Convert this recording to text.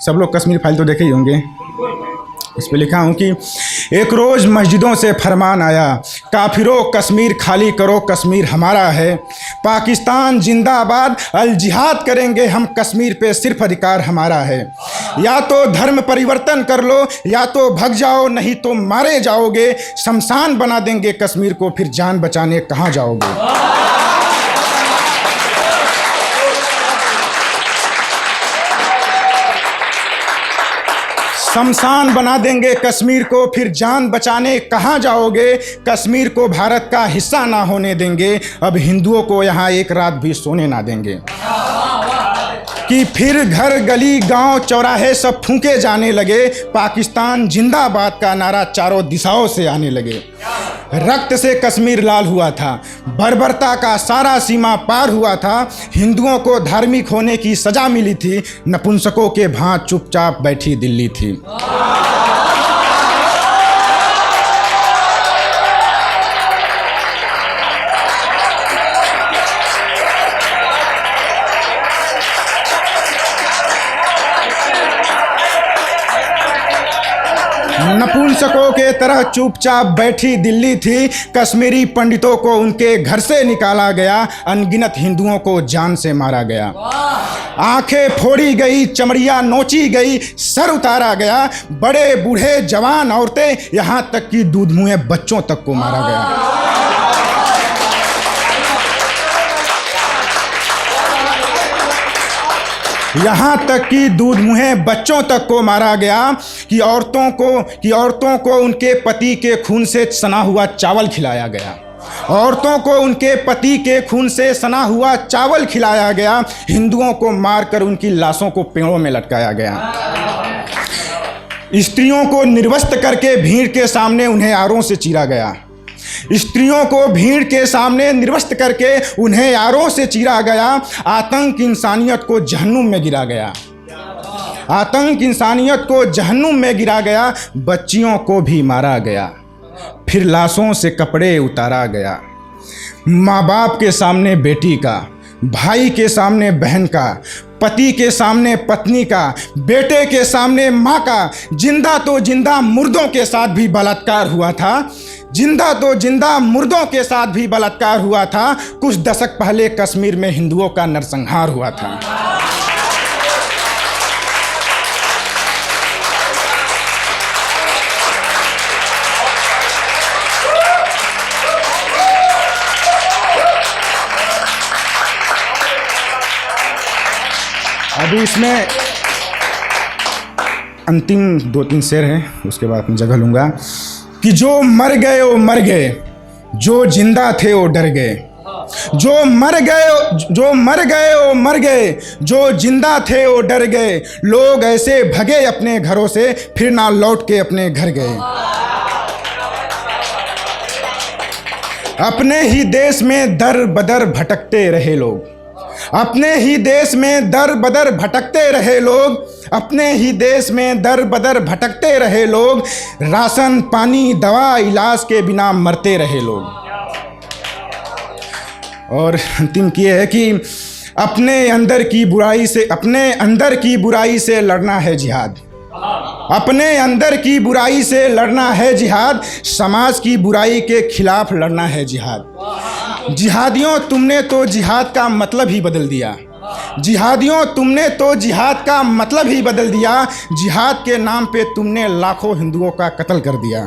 सब लोग कश्मीर फाइल तो देखे ही होंगे। इस पे लिखा हूँ कि एक रोज़ मस्जिदों से फरमान आया, काफिरों कश्मीर खाली करो, कश्मीर हमारा है। पाकिस्तान जिंदाबाद, अल जिहाद करेंगे हम, कश्मीर पे सिर्फ अधिकार हमारा है। या तो धर्म परिवर्तन कर लो या तो भग जाओ, नहीं तो मारे जाओगे। शमशान बना देंगे कश्मीर को, फिर जान बचाने कहाँ जाओगे। शमशान बना देंगे कश्मीर को, फिर जान बचाने कहाँ जाओगे। कश्मीर को भारत का हिस्सा ना होने देंगे, अब हिंदुओं को यहाँ एक रात भी सोने ना देंगे। कि फिर घर गली गांव चौराहे सब फूंके जाने लगे, पाकिस्तान जिंदाबाद का नारा चारों दिशाओं से आने लगे। रक्त से कश्मीर लाल हुआ था, बर्बरता का सारा सीमा पार हुआ था। हिंदुओं को धार्मिक होने की सजा मिली थी, नपुंसकों के भांत चुपचाप बैठी दिल्ली थी। नपुंसकों के तरह चुपचाप बैठी दिल्ली थी। कश्मीरी पंडितों को उनके घर से निकाला गया, अनगिनत हिंदुओं को जान से मारा गया। आंखें फोड़ी गई, चमड़ियां नोची गई, सर उतारा गया। बड़े बूढ़े जवान औरतें, यहां तक कि दूध मुँहे बच्चों तक को मारा गया। यहाँ तक कि दूध मुँहे बच्चों तक को मारा गया। कि औरतों को उनके पति के खून से सना हुआ चावल खिलाया गया। औरतों को उनके पति के खून से सना हुआ चावल खिलाया गया। हिंदुओं को मारकर उनकी लाशों को पेड़ों में लटकाया गया। स्त्रियों को निर्वस्त्र करके भीड़ के सामने उन्हें आरों से चीरा गया। स्त्रियों को भीड़ के सामने निर्वस्त्र करके उन्हें आरों से चीरा गया। आतंक इंसानियत को जहन्नुम में गिरा गया। आतंक इंसानियत को जहन्नुम में गिरा गया। बच्चियों को भी मारा गया, फिर लाशों से कपड़े उतारा गया। माँ बाप के सामने बेटी का, भाई के सामने बहन का, पति के सामने पत्नी का, बेटे के सामने माँ का। जिंदा तो जिंदा मुर्दों के साथ भी बलात्कार हुआ था। जिंदा तो जिंदा मुर्दों के साथ भी बलात्कार हुआ था। कुछ दशक पहले कश्मीर में हिंदुओं का नरसंहार हुआ था। अभी इसमें अंतिम 2-3 शेर हैं, उसके बाद मैं जगह लूँगा। कि जो मर गए वो मर गए, जो जिंदा थे वो डर गए। जो मर गए वो मर गए, जो जिंदा थे वो डर गए। लोग ऐसे भगे अपने घरों से, फिर ना लौट के अपने घर गए। अपने ही देश में दर बदर भटकते रहे लोग। अपने ही देश में दर बदर भटकते रहे लोग। अपने ही देश में दर बदर भटकते रहे लोग। राशन पानी दवा इलाज के बिना मरते रहे लोग। और अंतिम ये है कि अपने अंदर की बुराई से लड़ना है जिहाद। अपने अंदर की बुराई से लड़ना है जिहाद। समाज की बुराई के खिलाफ लड़ना है जिहाद। जिहादियों, तुमने तो जिहाद का मतलब ही बदल दिया। जिहादियों, तुमने तो जिहाद का मतलब ही बदल दिया। जिहाद के नाम पे तुमने लाखों हिंदुओं का कत्ल कर दिया।